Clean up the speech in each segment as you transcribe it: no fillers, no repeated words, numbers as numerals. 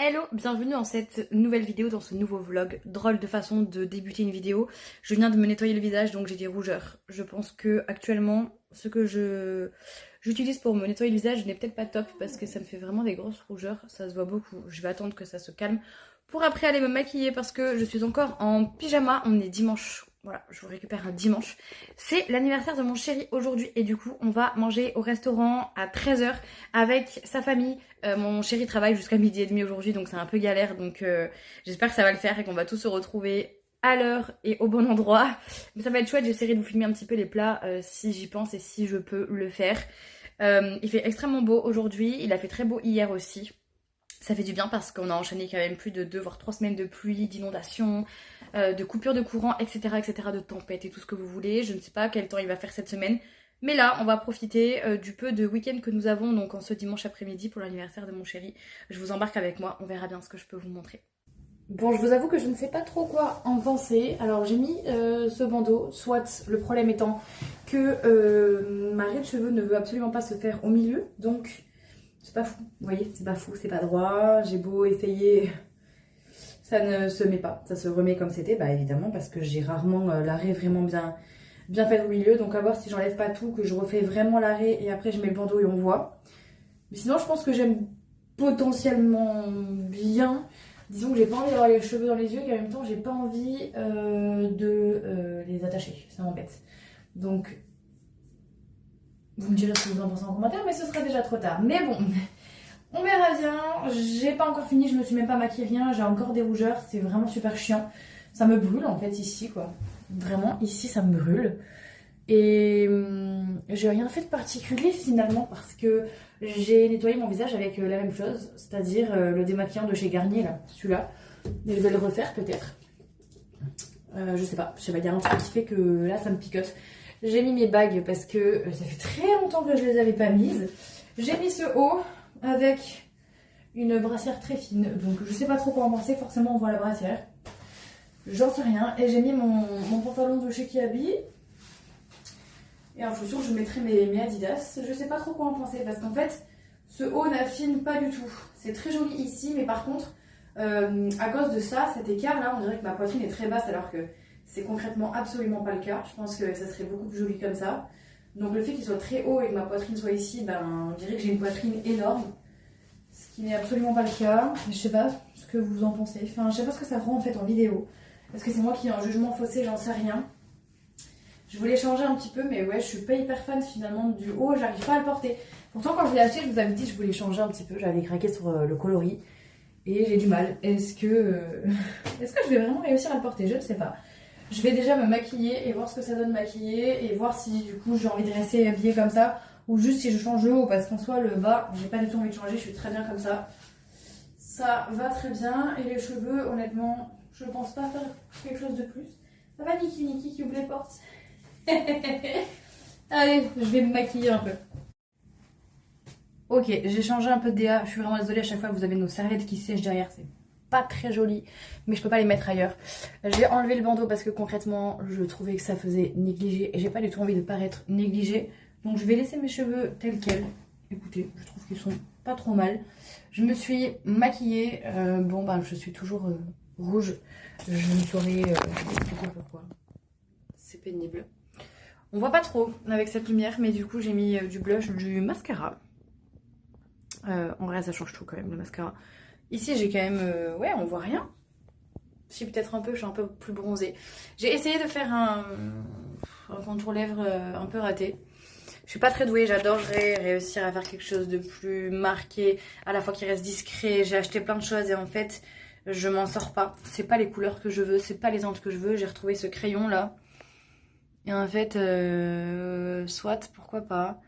Hello, bienvenue dans cette nouvelle vidéo, dans ce nouveau vlog. Drôle de façon de débuter une vidéo. Je viens de me nettoyer le visage donc j'ai des rougeurs. Je pense que actuellement ce que j'utilise pour me nettoyer le visage n'est peut-être pas top parce que ça me fait vraiment des grosses rougeurs. Ça se voit beaucoup. Je vais attendre que ça se calme pour après aller me maquiller parce que je suis encore en pyjama. On est dimanche. Voilà, je vous récupère un dimanche. C'est l'anniversaire de mon chéri aujourd'hui et du coup on va manger au restaurant à 13h avec sa famille. Mon chéri travaille jusqu'à 12h30 aujourd'hui donc c'est un peu galère, donc j'espère que ça va le faire et qu'on va tous se retrouver à l'heure et au bon endroit. Mais ça va être chouette, j'essaierai de vous filmer un petit peu les plats si j'y pense et si je peux le faire. Il fait extrêmement beau aujourd'hui, il a fait très beau hier aussi. Ça fait du bien parce qu'on a enchaîné quand même plus de 2 voire 3 semaines de pluie, d'inondations, de coupures de courant, etc., etc., de tempêtes et tout ce que vous voulez. Je ne sais pas quel temps il va faire cette semaine. Mais là, on va profiter du peu de week-end que nous avons, donc en ce dimanche après-midi pour l'anniversaire de mon chéri. Je vous embarque avec moi, on verra bien ce que je peux vous montrer. Bon, je vous avoue que je ne sais pas trop quoi en penser. Alors j'ai mis ce bandeau, soit le problème étant que ma raie de cheveux ne veut absolument pas se faire au milieu, donc c'est pas fou. Vous voyez, c'est pas fou, c'est pas droit. J'ai beau essayer, ça ne se met pas. Ça se remet comme c'était, bah évidemment, parce que j'ai rarement l'arrêt vraiment bien fait au milieu. Donc à voir si j'enlève pas tout, que je refais vraiment l'arrêt et après je mets le bandeau et on voit. Mais sinon, je pense que j'aime potentiellement bien. Disons que j'ai pas envie d'avoir les cheveux dans les yeux et en même temps, j'ai pas envie de les attacher. Ça m'embête. Donc, vous me direz ce que vous en pensez en commentaire, mais ce sera déjà trop tard. Mais bon, on verra bien. J'ai pas encore fini, je me suis même pas maquillée, rien. J'ai encore des rougeurs, c'est vraiment super chiant. Ça me brûle en fait ici, quoi. Vraiment, ici, ça me brûle. Et j'ai rien fait de particulier finalement parce que j'ai nettoyé mon visage avec la même chose, c'est-à-dire le démaquillant de chez Garnier, là, celui-là. Mais je vais le refaire peut-être. Je sais pas, il y a un truc qui fait que là, ça me picote. J'ai mis mes bagues parce que ça fait très longtemps que je les avais pas mises. J'ai mis ce haut avec une brassière très fine. Donc je sais pas trop quoi en penser, forcément on voit la brassière. J'en sais rien. Et j'ai mis mon pantalon de chez Kiabi. Et en chaussures je mettrai mes Adidas. Je sais pas trop quoi en penser parce qu'en fait ce haut n'affine pas du tout. C'est très joli ici mais par contre à cause de ça, cet écart là, on dirait que ma poitrine est très basse alors que c'est concrètement absolument pas le cas. Je pense que ça serait beaucoup plus joli comme ça. Donc le fait qu'il soit très haut et que ma poitrine soit ici, ben, on dirait que j'ai une poitrine énorme. Ce qui n'est absolument pas le cas. Je sais pas ce que vous en pensez. Enfin, je sais pas ce que ça rend en fait en vidéo. Est-ce que c'est moi qui ai un jugement faussé? J'en sais rien. Je voulais changer un petit peu, mais ouais, je suis pas hyper fan finalement du haut. J'arrive pas à le porter. Pourtant, quand je l'ai acheté, je vous avais dit que je voulais changer un petit peu. J'avais craqué sur le coloris. Et j'ai du mal. Est-ce que je vais vraiment réussir à le porter? Je ne sais pas. Je vais déjà me maquiller et voir ce que ça donne maquiller et voir si du coup j'ai envie de rester habillée comme ça ou juste si je change le haut parce qu'en soi le bas j'ai pas du tout envie de changer, je suis très bien comme ça. Ça va très bien et les cheveux honnêtement je pense pas faire quelque chose de plus. Ça va Niki qui ouvre les portes. Allez, je vais me maquiller un peu. Ok, j'ai changé un peu de DA, je suis vraiment désolée, à chaque fois vous avez nos serviettes qui sèchent derrière, c'est pas très joli, mais je peux pas les mettre ailleurs. J'ai enlevé le bandeau parce que concrètement je trouvais que ça faisait négligé et j'ai pas du tout envie de paraître négligée. Donc je vais laisser mes cheveux tels quels. Écoutez, je trouve qu'ils sont pas trop mal. Je me suis maquillée, bon bah je suis toujours rouge, je ne saurais expliquer pourquoi. C'est pénible. On voit pas trop avec cette lumière, mais du coup j'ai mis du blush, du mascara. En vrai ça change tout quand même le mascara. Ici j'ai quand même, ouais on voit rien. Si peut-être un peu, je suis un peu plus bronzée. J'ai essayé de faire un contour lèvres un peu raté. Je suis pas très douée, j'adorerais réussir à faire quelque chose de plus marqué, à la fois qui reste discret. J'ai acheté plein de choses et en fait je m'en sors pas. C'est pas les couleurs que je veux, c'est pas les teintes que je veux. J'ai retrouvé ce crayon là. Et en fait, soit, pourquoi pas.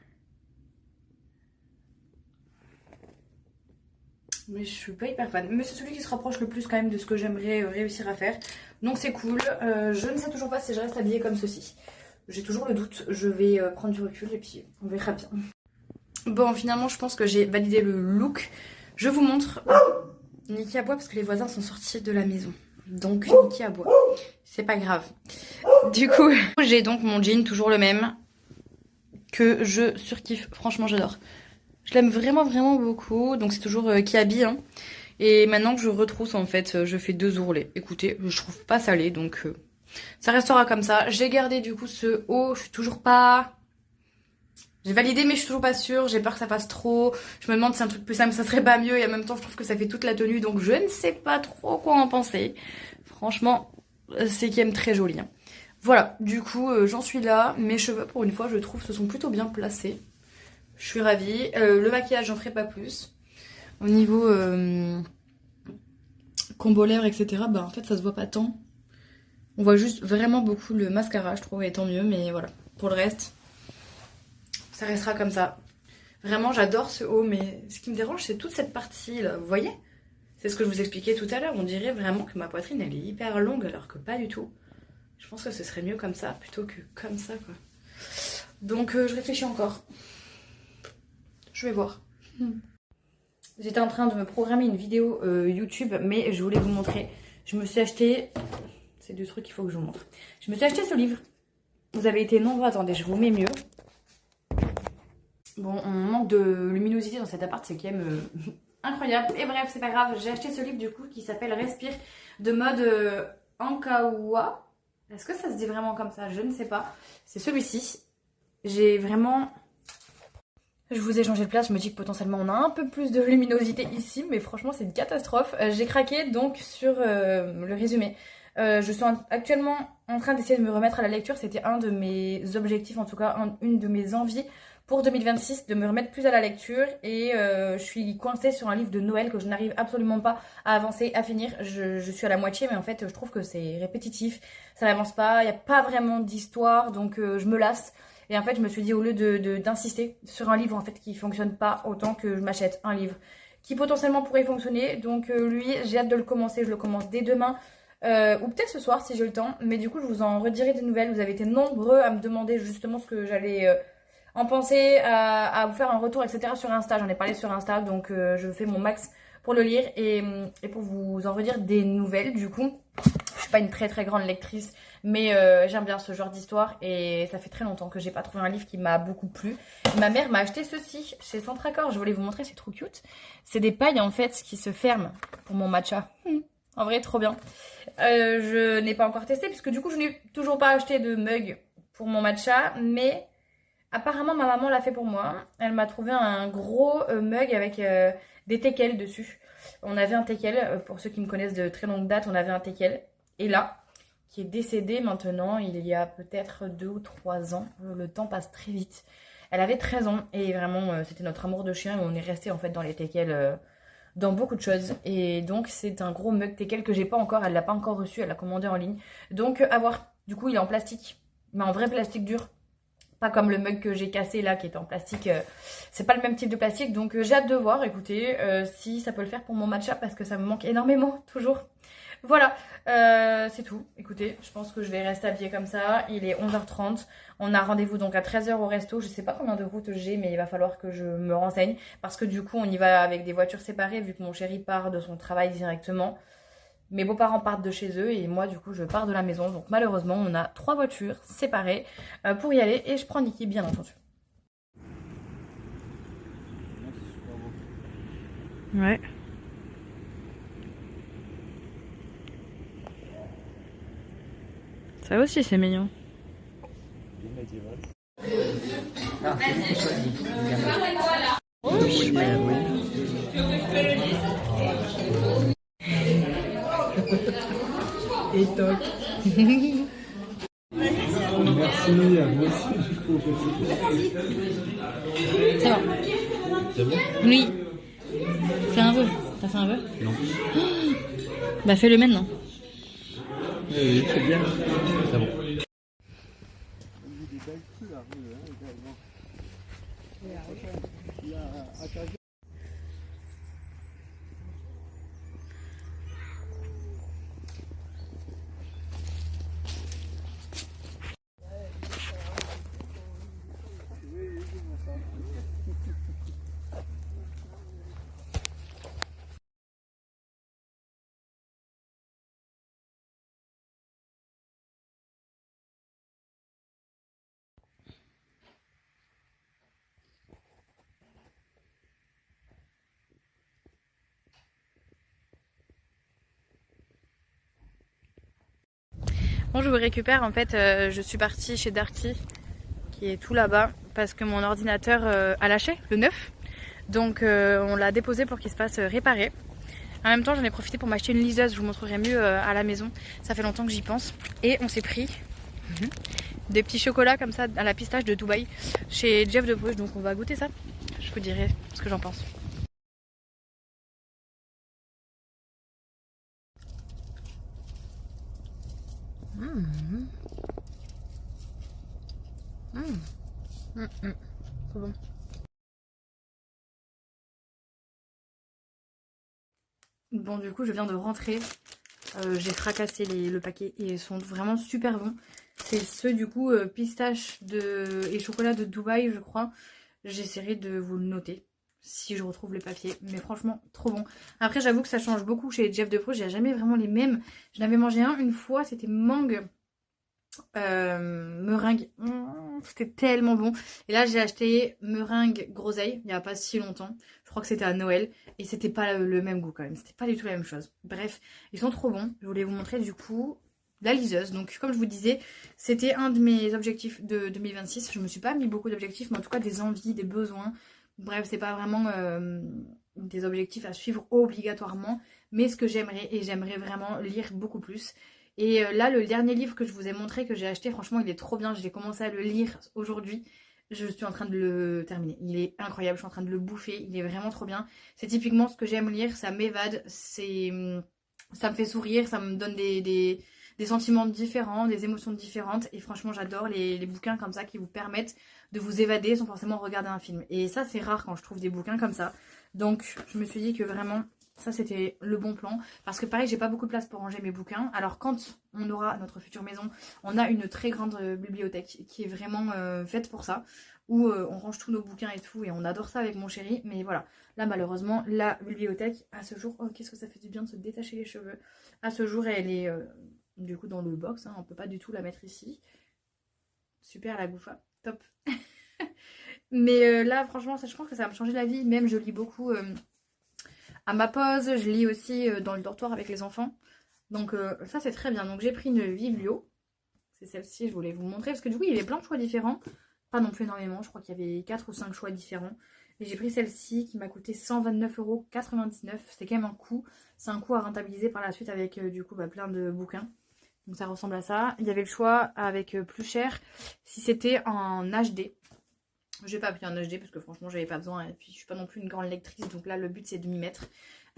Mais je suis pas hyper fan. Mais c'est celui qui se rapproche le plus quand même de ce que j'aimerais réussir à faire. Donc c'est cool. Je ne sais toujours pas si je reste habillée comme ceci. J'ai toujours le doute. Je vais prendre du recul et puis on verra bien. Bon, finalement, je pense que j'ai validé le look. Je vous montre. Niki aboie parce que les voisins sont sortis de la maison. Donc Niki aboie. C'est pas grave. Du coup, j'ai donc mon jean, toujours le même. Que je surkiffe. Franchement, j'adore. Je l'aime vraiment beaucoup. Donc c'est toujours Kiabi. Hein. Et maintenant que je retrousse en fait, je fais 2 ourlets. Écoutez, je trouve pas salé donc ça restera comme ça. J'ai gardé du coup ce haut, je suis toujours pas... J'ai validé mais je suis toujours pas sûre, j'ai peur que ça fasse trop. Je me demande si un truc plus simple ça serait pas mieux et en même temps je trouve que ça fait toute la tenue donc je ne sais pas trop quoi en penser. Franchement, c'est quand même très joli. Hein. Voilà, du coup j'en suis là. Mes cheveux pour une fois je trouve se sont plutôt bien placés. Je suis ravie. Le maquillage j'en ferai pas plus. Au niveau combo lèvres etc. Bah en fait ça se voit pas tant. On voit juste vraiment beaucoup le mascara je trouve et tant mieux mais voilà. Pour le reste, ça restera comme ça. Vraiment, j'adore ce haut, mais ce qui me dérange, c'est toute cette partie-là. Vous voyez? C'est ce que je vous expliquais tout à l'heure. On dirait vraiment que ma poitrine, elle est hyper longue, alors que pas du tout. Je pense que ce serait mieux comme ça, plutôt que comme ça, quoi. Donc, je réfléchis encore. Je vais voir. J'étais en train de me programmer une vidéo YouTube, mais je voulais vous montrer. Je me suis acheté... C'est deux trucs qu'il faut que je vous montre. Je me suis acheté ce livre. Vous avez été nombreux. Attendez, je vous mets mieux. Bon, on manque de luminosité dans cet appart, c'est quand même incroyable. Et bref, c'est pas grave, j'ai acheté ce livre du coup qui s'appelle Respire de mode Ankawa. Est-ce que ça se dit vraiment comme ça? Je ne sais pas. C'est celui-ci. J'ai vraiment... Je vous ai changé de place, je me dis que potentiellement on a un peu plus de luminosité ici, mais franchement c'est une catastrophe. J'ai craqué donc sur le résumé. Je suis actuellement en train d'essayer de me remettre à la lecture, c'était un de mes objectifs, en tout cas une de mes envies pour 2026, de me remettre plus à la lecture. Et je suis coincée sur un livre de Noël que je n'arrive absolument pas à avancer, à finir. Je suis à la moitié, mais en fait je trouve que c'est répétitif, ça n'avance pas, il n'y a pas vraiment d'histoire, donc je me lasse. Et en fait, je me suis dit, au lieu d'insister sur un livre en fait qui fonctionne pas, autant que je m'achète un livre qui potentiellement pourrait fonctionner. Donc lui, j'ai hâte de le commencer. Je le commence dès demain. Ou peut-être ce soir si j'ai le temps. Mais du coup, je vous en redirai des nouvelles. Vous avez été nombreux à me demander justement ce que j'allais en penser, à vous faire un retour, etc. sur Insta. J'en ai parlé sur Insta. Donc je fais mon max pour le lire et pour vous en redire des nouvelles. Du coup, je suis pas une très très grande lectrice, mais j'aime bien ce genre d'histoire et ça fait très longtemps que j'ai pas trouvé un livre qui m'a beaucoup plu. Ma mère m'a acheté ceci chez Centracor, je voulais vous montrer, c'est trop cute. C'est des pailles en fait qui se ferment pour mon matcha. En vrai, trop bien. Je n'ai pas encore testé puisque du coup je n'ai toujours pas acheté de mug pour mon matcha, mais apparemment ma maman l'a fait pour moi. Elle m'a trouvé un gros mug avec des teckels dessus. On avait un teckel, pour ceux qui me connaissent de très longue date, on avait un teckel. Et là, qui est décédée maintenant, il y a peut-être 2 ou 3 ans. Le temps passe très vite. Elle avait 13 ans et vraiment, c'était notre amour de chien et on est resté en fait dans les teckels, dans beaucoup de choses. Et donc, c'est un gros mug teckel que j'ai pas encore, elle l'a pas encore reçu, elle l'a commandé en ligne. Donc, à voir. Du coup, il est en plastique, mais en vrai plastique dur. Pas comme le mug que j'ai cassé là qui est en plastique. C'est pas le même type de plastique. Donc j'ai hâte de voir, écoutez, si ça peut le faire pour mon matcha parce que ça me manque énormément, toujours. Voilà, c'est tout. Écoutez, je pense que je vais rester habillée comme ça. Il est 11h30. On a rendez-vous donc à 13h au resto. Je sais pas combien de routes j'ai, mais il va falloir que je me renseigne. Parce que du coup, on y va avec des voitures séparées vu que mon chéri part de son travail directement. Mes beaux-parents partent de chez eux et moi du coup je pars de la maison. Donc malheureusement on a 3 voitures séparées pour y aller et je prends Niki bien entendu. Ouais. Ça aussi c'est mignon. Et toc. Merci, à vous aussi du coup. C'est bon. C'est bon? Oui. Fais un vœu. T'as fait un vœu? Non. Bah fais-le maintenant. Oui, c'est bien. C'est bon. Bon, je vous récupère. En fait, je suis partie chez Darty, qui est tout là-bas, parce que mon ordinateur a lâché, le neuf. Donc, on l'a déposé pour qu'il se fasse réparer. En même temps, j'en ai profité pour m'acheter une liseuse. Je vous montrerai mieux à la maison. Ça fait longtemps que j'y pense. Et on s'est pris des petits chocolats comme ça à la pistache de Dubaï chez Jeff de Bruges. Donc, on va goûter ça. Je vous dirai ce que j'en pense. Trop bon. Bon, du coup, je viens de rentrer. J'ai fracassé le paquet et ils sont vraiment super bons. C'est ceux du coup pistache et chocolat de Dubaï, je crois. J'essaierai de vous le noter si je retrouve les papiers. Mais franchement, trop bon. Après, j'avoue que ça change beaucoup chez Jeff de Bruges. J'ai jamais vraiment les mêmes. J'en avais mangé un une fois, c'était mangue. Meringue, c'était tellement bon. Et là j'ai acheté meringue groseille il n'y a pas si longtemps. Je crois que c'était à Noël et c'était pas le même goût quand même. C'était pas du tout la même chose. Bref, ils sont trop bons. Je voulais vous montrer du coup la liseuse. Donc comme je vous disais, c'était un de mes objectifs de 2026. Je me suis pas mis beaucoup d'objectifs, mais en tout cas des envies, des besoins. Bref, c'est pas vraiment des objectifs à suivre obligatoirement, mais ce que j'aimerais, et j'aimerais vraiment lire beaucoup plus. Et là, le dernier livre que je vous ai montré, que j'ai acheté, franchement, il est trop bien. J'ai commencé à le lire aujourd'hui. Je suis en train de le terminer. Il est incroyable, je suis en train de le bouffer. Il est vraiment trop bien. C'est typiquement ce que j'aime lire, ça m'évade. Ça me fait sourire, ça me donne des sentiments différents, des émotions différentes. Et franchement, j'adore les bouquins comme ça qui vous permettent de vous évader sans forcément regarder un film. Et ça, c'est rare quand je trouve des bouquins comme ça. Donc, je me suis dit que vraiment... ça, c'était le bon plan. Parce que pareil, j'ai pas beaucoup de place pour ranger mes bouquins. Alors, quand on aura notre future maison, on a une très grande bibliothèque qui est vraiment faite pour ça. Où on range tous nos bouquins et tout. Et on adore ça avec mon chéri. Mais voilà, là, malheureusement, la bibliothèque, à ce jour... oh, qu'est-ce que ça fait du bien de se détacher les cheveux. À ce jour, elle est du coup dans le box. Hein, on peut pas du tout la mettre ici. Super, la gouffa. Top. Mais là, franchement, ça, je pense que ça va me changer la vie. Même, je lis beaucoup... à ma pause, je lis aussi dans le dortoir avec les enfants. Donc ça c'est très bien. Donc j'ai pris une Viblio. C'est celle-ci, je voulais vous montrer. Parce que du coup il y avait plein de choix différents. Pas non plus énormément, je crois qu'il y avait 4 ou 5 choix différents. Et j'ai pris celle-ci qui m'a coûté 129,99 €. C'est quand même un coût. C'est un coût à rentabiliser par la suite avec du coup plein de bouquins. Donc ça ressemble à ça. Il y avait le choix avec plus cher si c'était en HD. J'ai pas pris un HD parce que franchement j'avais pas besoin et puis je suis pas non plus une grande lectrice, donc là le but c'est de m'y mettre.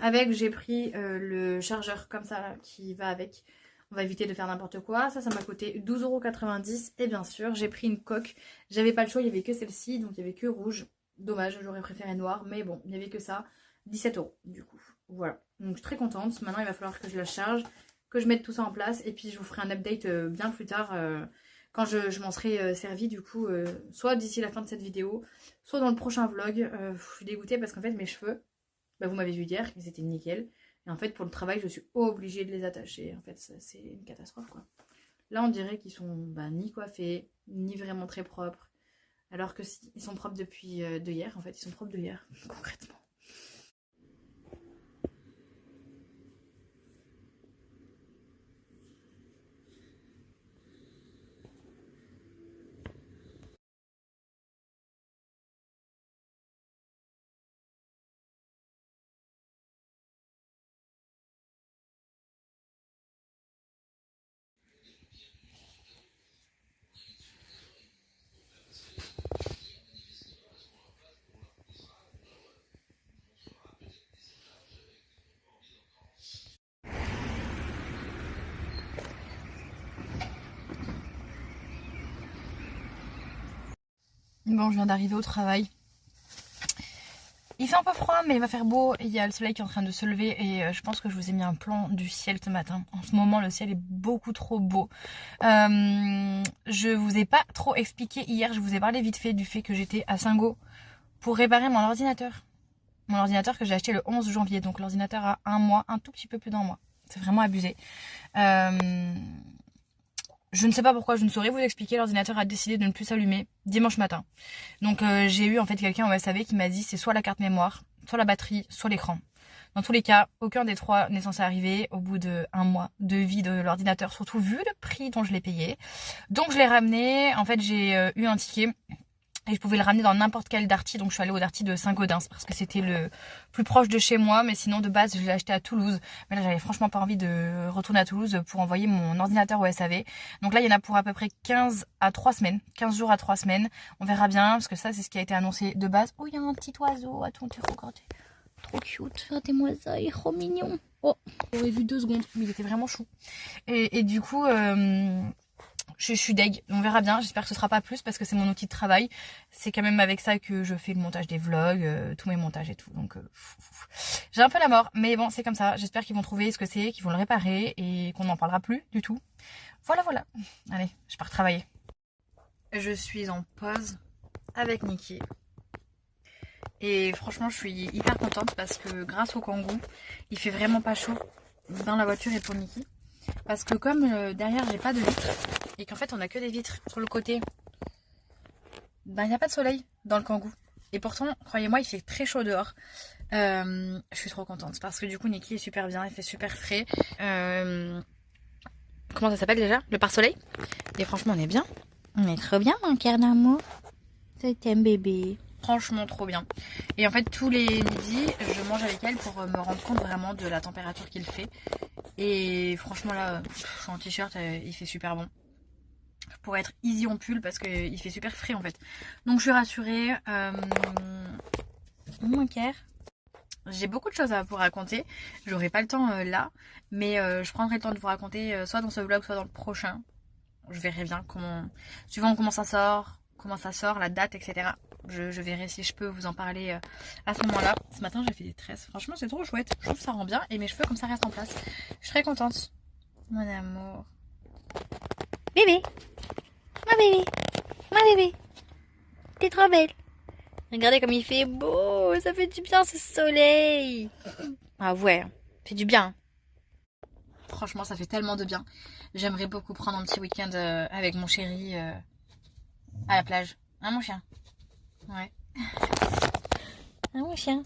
Avec, j'ai pris le chargeur comme ça là, qui va avec. On va éviter de faire n'importe quoi. Ça m'a coûté 12,90 € et bien sûr j'ai pris une coque. J'avais pas le choix, il y avait que celle-ci, donc il y avait que rouge. Dommage, j'aurais préféré noir, mais bon, il y avait que ça. 17 € du coup. Voilà, donc je suis très contente. Maintenant il va falloir que je la charge, que je mette tout ça en place et puis je vous ferai un update bien plus tard. Quand je m'en serai servi du coup, soit d'ici la fin de cette vidéo, soit dans le prochain vlog. Je suis dégoûtée parce qu'en fait mes cheveux, bah, vous m'avez vu hier, ils étaient nickel. Et en fait pour le travail je suis obligée de les attacher. En fait c'est une catastrophe quoi. Là on dirait qu'ils sont ni coiffés, ni vraiment très propres. Alors que ils sont propres depuis de hier, en fait ils sont propres de hier, concrètement. Bon, je viens d'arriver au travail. Il fait un peu froid, mais il va faire beau. Il y a le soleil qui est en train de se lever et je pense que je vous ai mis un plan du ciel ce matin. En ce moment, le ciel est beaucoup trop beau. Je vous ai pas trop expliqué hier. Je vous ai parlé vite fait du fait que j'étais à Singo pour réparer mon ordinateur. Mon ordinateur que j'ai acheté le 11 janvier. Donc l'ordinateur a un mois, un tout petit peu plus d'un mois. C'est vraiment abusé. Je ne sais pas pourquoi, je ne saurais vous expliquer. L'ordinateur a décidé de ne plus s'allumer dimanche matin. Donc j'ai eu en fait quelqu'un au SAV qui m'a dit c'est soit la carte mémoire, soit la batterie, soit l'écran. Dans tous les cas, aucun des trois n'est censé arriver au bout d'1 mois de vie de l'ordinateur, surtout vu le prix dont je l'ai payé. Donc je l'ai ramené, en fait j'ai eu un ticket et je pouvais le ramener dans n'importe quel Darty, donc je suis allée au Darty de Saint-Gaudens parce que c'était le plus proche de chez moi, mais sinon de base je l'ai acheté à Toulouse. Mais là j'avais franchement pas envie de retourner à Toulouse pour envoyer mon ordinateur au SAV. Donc là il y en a pour à peu près 15 à 3 semaines, 15 jours à 3 semaines. On verra bien parce que ça c'est ce qui a été annoncé de base. Oh il y a un petit oiseau, attends tu regardes. Trop cute, regardez-moi ça, il est trop mignon. Oh, j'aurais vu 2 secondes, mais il était vraiment chou. Et du coup... je suis deg, on verra bien, j'espère que ce sera pas plus parce que c'est mon outil de travail. C'est quand même avec ça que je fais le montage des vlogs, tous mes montages et tout. Donc j'ai un peu la mort, mais bon c'est comme ça. J'espère qu'ils vont trouver ce que c'est, qu'ils vont le réparer et qu'on n'en parlera plus du tout. Voilà. Allez, je pars travailler. Je suis en pause avec Niki. Et franchement je suis hyper contente parce que grâce au Kangoo, il fait vraiment pas chaud dans la voiture et pour Niki. Parce que comme derrière j'ai pas de vitres et qu'en fait on a que des vitres sur le côté, ben il n'y a pas de soleil dans le Kangoo. Et pourtant, croyez-moi, il fait très chaud dehors. Je suis trop contente parce que du coup Niki est super bien, il fait super frais. Comment ça s'appelle déjà? Le pare-soleil. Et franchement on est bien. On est trop bien mon cœur d'amour. Ça t'aime bébé. Franchement trop bien. Et en fait tous les midis je mange avec elle pour me rendre compte vraiment de la température qu'il fait. Et franchement là je suis en t-shirt, il fait super bon. Je pourrais être easy en pull parce qu'il fait super frais en fait. Donc je suis rassurée. Mon cœur. J'ai beaucoup de choses à vous raconter. J'aurai pas le temps là. Mais je prendrai le temps de vous raconter soit dans ce vlog soit dans le prochain. Je verrai bien comment, suivant comment ça sort, la date, etc. Je verrai si je peux vous en parler à ce moment-là. Ce matin j'ai fait des tresses. Franchement c'est trop chouette. Je trouve que ça rend bien et mes cheveux comme ça restent en place. Je suis très contente. Mon amour. Bébé. Ma bébé. T'es trop belle. Regardez comme il fait beau. Ça fait du bien ce soleil. Ah ouais. Fait du bien. Franchement ça fait tellement de bien. J'aimerais beaucoup prendre un petit week-end avec mon chéri à la plage. Hein mon chien? Ouais. Ah mon chien.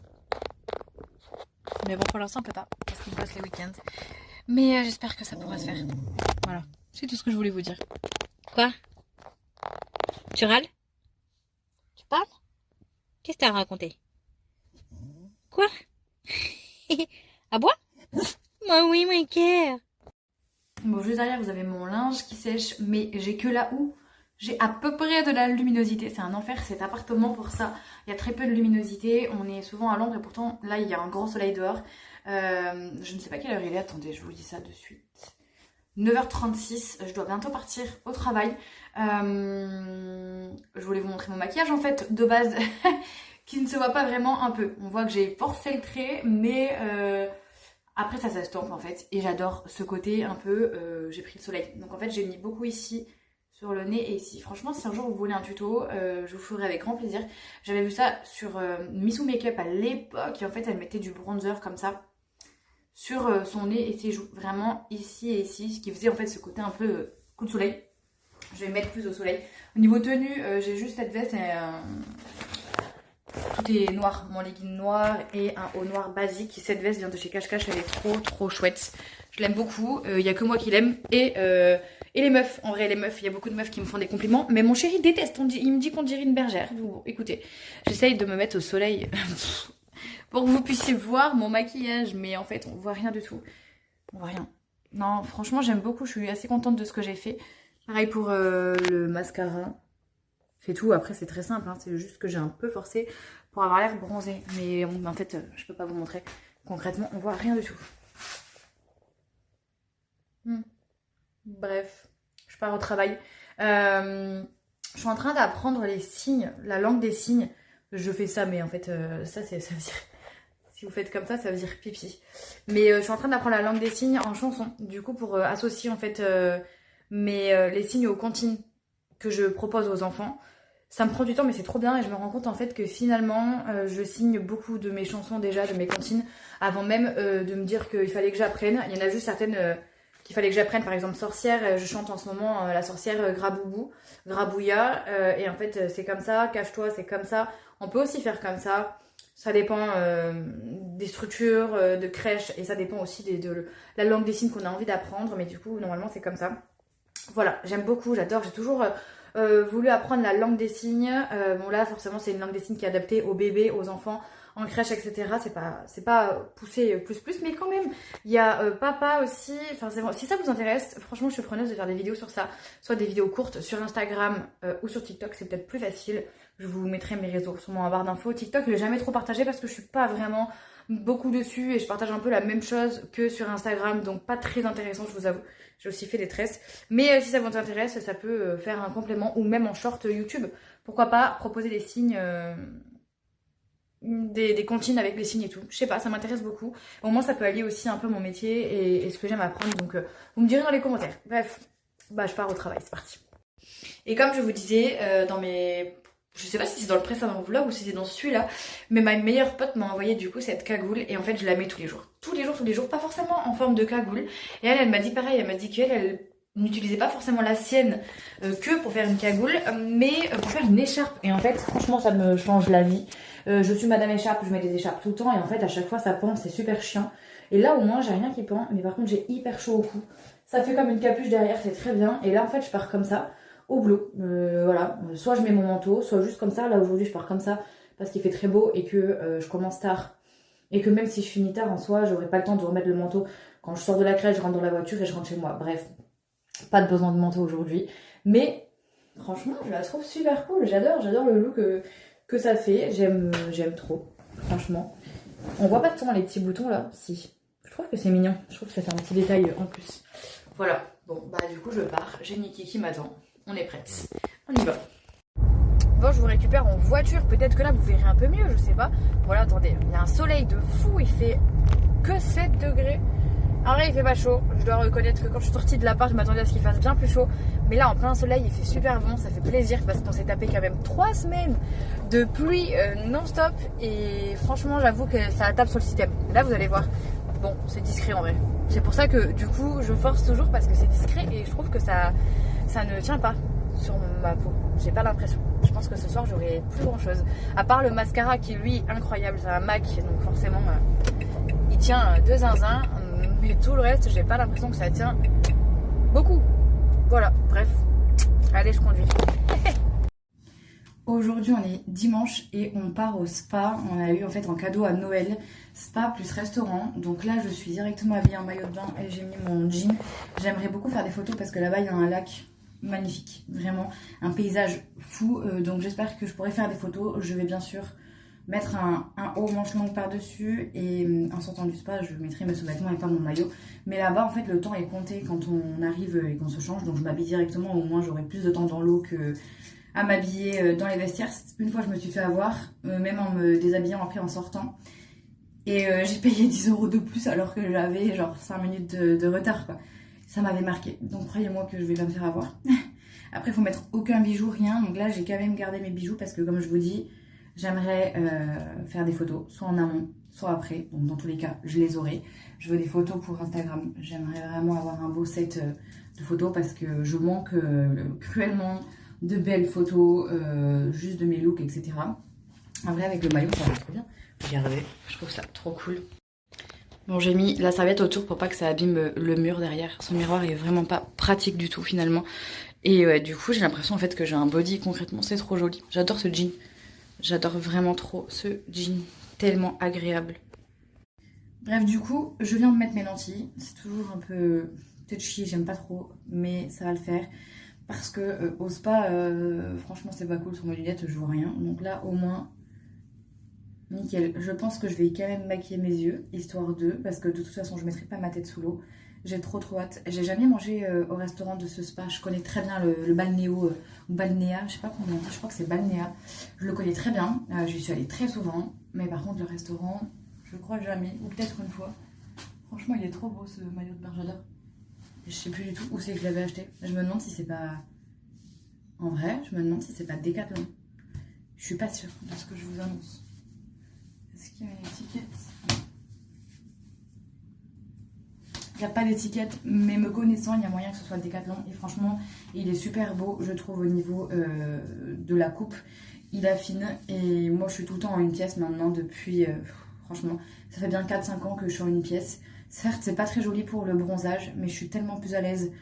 Mais bon pour l'instant on peut pas parce qu'il bosse les week-ends. Mais j'espère que ça pourra se faire. Voilà. C'est tout ce que je voulais vous dire. Quoi? Tu râles? Tu parles? Qu'est-ce que t'as raconté? Quoi? À bois? Moi oui mon cœur. Bon juste derrière vous avez mon linge qui sèche mais j'ai que là où j'ai à peu près de la luminosité. C'est un enfer cet appartement pour ça. Il y a très peu de luminosité. On est souvent à l'ombre et pourtant là il y a un grand soleil dehors. Je ne sais pas quelle heure il est. Attendez, je vous dis ça de suite. 9h36. Je dois bientôt partir au travail. Je voulais vous montrer mon maquillage en fait de base qui ne se voit pas vraiment un peu. On voit que j'ai forcé le trait mais après ça s'estompe en fait. Et j'adore ce côté un peu j'ai pris le soleil. Donc en fait j'ai mis beaucoup ici sur le nez et ici. Franchement si un jour vous voulez un tuto je vous ferai avec grand plaisir. J'avais vu ça sur Missou Makeup à l'époque et en fait elle mettait du bronzer comme ça sur son nez et ses joues. Vraiment ici et ici. Ce qui faisait en fait ce côté un peu coup de soleil. Je vais mettre plus au soleil. Au niveau tenue j'ai juste cette veste et tout est noir. Mon legging noir et un haut noir basique. Cette veste vient de chez Cache Cache. Elle est trop chouette. Je l'aime beaucoup. Il n'y a que moi qui l'aime. Et les meufs, en vrai les meufs, il y a beaucoup de meufs qui me font des compliments. Mais mon chéri déteste, il me dit qu'on dirait une bergère. Bon, écoutez, j'essaye de me mettre au soleil pour que vous puissiez voir mon maquillage. Mais en fait on voit rien du tout. On voit rien. Non franchement j'aime beaucoup, je suis assez contente de ce que j'ai fait. Pareil pour le mascara. C'est tout, après c'est très simple, hein. C'est juste que j'ai un peu forcé pour avoir l'air bronzé. Mais en fait je peux pas vous montrer. Concrètement on voit rien du tout. Bref, je pars au travail. Je suis en train d'apprendre les signes, la langue des signes. Je fais ça, mais en fait, ça veut dire... Si vous faites comme ça veut dire pipi. Mais je suis en train d'apprendre la langue des signes en chanson. Du coup, pour associer en fait les signes aux comptines que je propose aux enfants. Ça me prend du temps, mais c'est trop bien. Et je me rends compte en fait que finalement, je signe beaucoup de mes chansons déjà, de mes comptines, avant même de me dire qu'il fallait que j'apprenne. Il y en a juste certaines... qu'il fallait que j'apprenne, par exemple sorcière, je chante en ce moment la sorcière Graboubou, Grabouilla, et en fait c'est comme ça, cache-toi c'est comme ça, on peut aussi faire comme ça, Ça dépend des structures, de crèche, et ça dépend aussi de la langue des signes qu'on a envie d'apprendre, mais du coup, normalement, c'est comme ça. Voilà, j'aime beaucoup, j'adore, j'ai toujours voulu apprendre la langue des signes. Bon là, forcément, c'est une langue des signes qui est adaptée aux bébés, aux enfants, en crèche, etc. C'est pas poussé plus, mais quand même, il y a papa aussi. Enfin, si ça vous intéresse, franchement, je suis preneuse de faire des vidéos sur ça, soit des vidéos courtes sur Instagram ou sur TikTok, c'est peut-être plus facile. Je vous mettrai mes réseaux sur mon barre d'infos. TikTok, je l'ai jamais trop partagé parce que je suis pas vraiment beaucoup dessus et je partage un peu la même chose que sur Instagram, donc pas très intéressant, je vous avoue. J'ai aussi fait des tresses, mais si ça vous intéresse, ça peut faire un complément ou même en short YouTube. Pourquoi pas proposer des signes, des comptines avec des signes et tout. Je sais pas, ça m'intéresse beaucoup. Au moins, ça peut allier aussi un peu mon métier et ce que j'aime apprendre. Donc, vous me direz dans les commentaires. Bref, bah je pars au travail, c'est parti. Et comme je vous disais dans mes... Je sais pas si c'est dans le précédent vlog ou si c'est dans celui-là, mais ma meilleure pote m'a envoyé du coup cette cagoule et en fait je la mets tous les jours. Tous les jours, pas forcément en forme de cagoule. Et elle m'a dit pareil, elle m'a dit qu'elle n'utilisait pas forcément la sienne que pour faire une cagoule, mais pour faire une écharpe. Et en fait, franchement, ça me change la vie. Je suis madame écharpe, je mets des écharpes tout le temps et en fait à chaque fois ça pend, c'est super chiant. Et là au moins j'ai rien qui pend, mais par contre j'ai hyper chaud au cou. Ça fait comme une capuche derrière, c'est très bien. Et là en fait je pars comme ça. Au boulot, voilà, soit je mets mon manteau, soit juste comme ça. Là aujourd'hui je pars comme ça parce qu'il fait très beau et que je commence tard et que même si je finis tard en soi, j'aurai pas le temps de remettre le manteau. Quand je sors de la crèche, je rentre dans la voiture et je rentre chez moi. Bref, pas de besoin de manteau aujourd'hui, mais franchement je la trouve super cool. J'adore le look que ça fait. J'aime trop, franchement. On voit pas tant les petits boutons là, si. Je trouve que c'est mignon, je trouve que ça fait un petit détail en plus. Voilà, bon bah du coup je pars, j'ai Niki qui m'attend. On est prête. On y va. Bon, je vous récupère en voiture. Peut-être que là, vous verrez un peu mieux, je sais pas. Voilà, attendez. Il y a un soleil de fou. Il fait que 7 degrés. En vrai, il fait pas chaud. Je dois reconnaître que quand je suis sortie de l'appart, je m'attendais à ce qu'il fasse bien plus chaud. Mais là, en plein soleil, il fait super bon. Ça fait plaisir parce qu'on s'est tapé quand même 3 semaines de pluie non-stop. Et franchement, j'avoue que ça tape sur le système. Là, vous allez voir. Bon, c'est discret en vrai. C'est pour ça que du coup, je force toujours parce que c'est discret et je trouve que ça ne tient pas sur ma peau. J'ai pas l'impression. Je pense que ce soir j'aurai plus grand chose. À part le mascara qui lui incroyable, c'est un MAC donc forcément il tient de zinzin. Mais tout le reste, j'ai pas l'impression que ça tient beaucoup. Voilà, bref. Allez, je conduis. Aujourd'hui on est dimanche et on part au spa. On a eu en fait un cadeau à Noël. Spa plus restaurant. Donc là je suis directement habillée en maillot de bain et j'ai mis mon jean. J'aimerais beaucoup faire des photos parce que là-bas il y a un lac magnifique. Vraiment un paysage fou. Donc j'espère que je pourrai faire des photos. Je vais bien sûr mettre un haut manche longue par-dessus et en sortant du spa je mettrai mes sous-vêtements et pas mon maillot. Mais là-bas en fait le temps est compté quand on arrive et qu'on se change. Donc je m'habille directement. Au moins j'aurai plus de temps dans l'eau que... à m'habiller dans les vestiaires. Une fois je me suis fait avoir, même en me déshabillant après en sortant. Et j'ai payé 10 € de plus alors que j'avais genre 5 minutes de retard quoi. Ça m'avait marqué, donc croyez-moi que je vais pas me faire avoir. Après il faut mettre aucun bijou, rien. Donc là j'ai quand même gardé mes bijoux parce que comme je vous dis, j'aimerais faire des photos, soit en amont, soit après. Donc dans tous les cas, je les aurai. Je veux des photos pour Instagram. J'aimerais vraiment avoir un beau set de photos parce que je manque cruellement de belles photos, juste de mes looks, etc. En vrai, avec le maillot, ça va trop bien. Regardez, je trouve ça trop cool. Bon, j'ai mis la serviette autour pour pas que ça abîme le mur derrière. Son miroir est vraiment pas pratique du tout finalement. Et du coup, j'ai l'impression en fait que j'ai un body concrètement. C'est trop joli. J'adore ce jean. J'adore vraiment trop ce jean. Tellement agréable. Bref, du coup, je viens de mettre mes lentilles. C'est toujours un peu touchy, j'aime pas trop, mais ça va le faire. Parce que au spa, franchement c'est pas cool sur mes lunettes, je vois rien. Donc là au moins, nickel. Je pense que je vais quand même maquiller mes yeux, histoire de... Parce que de toute façon je mettrai pas ma tête sous l'eau. J'ai trop hâte. J'ai jamais mangé au restaurant de ce spa. Je connais très bien le balnéo, ou balnéa, je sais pas comment on dit, je crois que c'est balnéa. Je le connais très bien, j'y suis allée très souvent. Mais par contre le restaurant, je crois jamais, ou peut-être une fois. Franchement il est trop beau ce maillot de bain, j'adore. Je sais plus du tout où c'est que je l'avais acheté. Je me demande si c'est pas... En vrai, je me demande si c'est pas Decathlon. Je suis pas sûre de ce que je vous annonce. Est-ce qu'il y a une étiquette? Il n'y a pas d'étiquette, mais me connaissant, il y a moyen que ce soit Decathlon. Et franchement, il est super beau, je trouve, au niveau de la coupe. il affine et moi je suis tout le temps en une pièce maintenant depuis, franchement, ça fait bien 4-5 ans que je suis en une pièce. Certes, c'est pas très joli pour le bronzage, mais je suis tellement plus à l'aise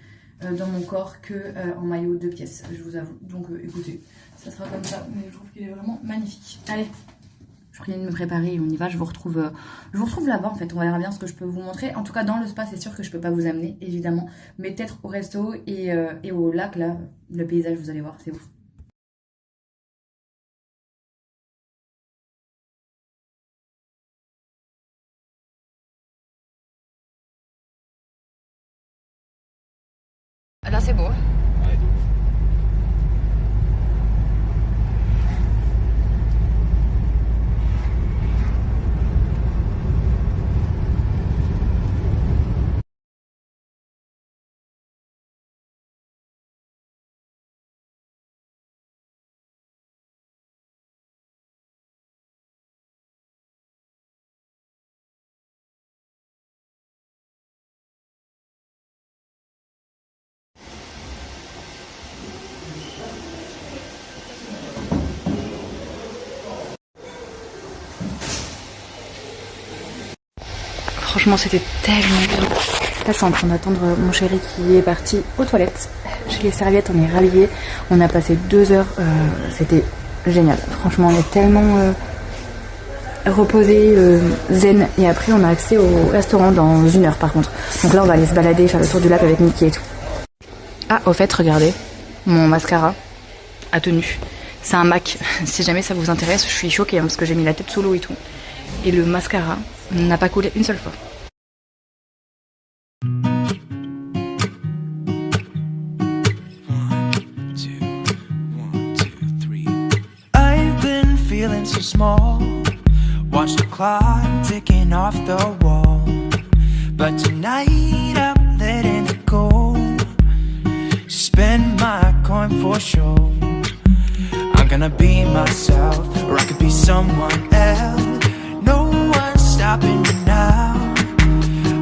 dans mon corps que en maillot 2 pièces, je vous avoue. Donc écoutez, ça sera comme ça, mais je trouve qu'il est vraiment magnifique. Allez, je finis de me préparer et on y va. Je vous retrouve là-bas en fait. On verra bien ce que je peux vous montrer. En tout cas, dans le spa, c'est sûr que je peux pas vous amener, évidemment, mais peut-être au resto et au lac là. Le paysage, vous allez voir, c'est ouf. Là, c'est beau. Franchement, c'était tellement bien. Là, je suis en train d'attendre mon chéri qui est parti aux toilettes. J'ai les serviettes, on est rhabillés. On a passé 2 heures. C'était génial. Franchement, on est tellement reposé, zen. Et après, on a accès au restaurant dans 1 heure par contre. Donc là, on va aller se balader, faire le tour du lac avec Mickey et tout. Ah, au fait, regardez. Mon mascara a tenu. C'est un MAC. Si jamais ça vous intéresse, je suis choquée hein, parce que j'ai mis la tête sous l'eau et tout. Et le mascara n'a pas coulé une seule fois. I've been feeling so small. Watch the clock ticking off the wall. But tonight I'm letting it go. Spend my coin for sure. I'm gonna be myself, or I could be someone else. No one's stopping me now.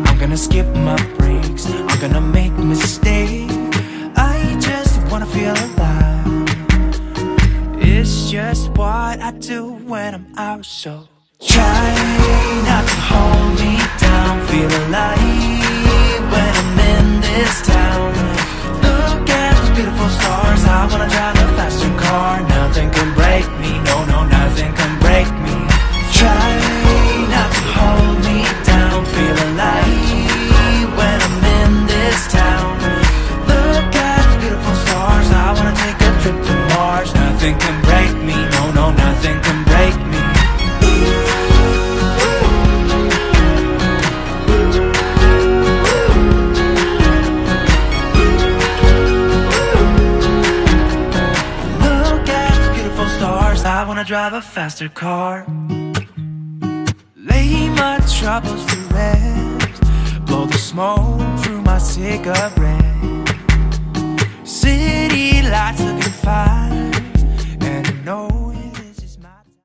I'm gonna skip my breaks, I'm gonna make mistakes. I just wanna feel alive. It's just what I do when I'm out, so try not to hold me down. Feel alive when I'm in this town. Look at those beautiful stars. I wanna drive a faster car. Nothing can break me, no, no, nothing can break me. Try not to hold me down. Feel alive when I'm in this town. Look at those beautiful stars. I wanna take a trip to Mars. Nothing can break me, no, no, nothing can break me. I wanna drive a faster car. Lay my troubles to rest. Blow the smoke through my cigarette.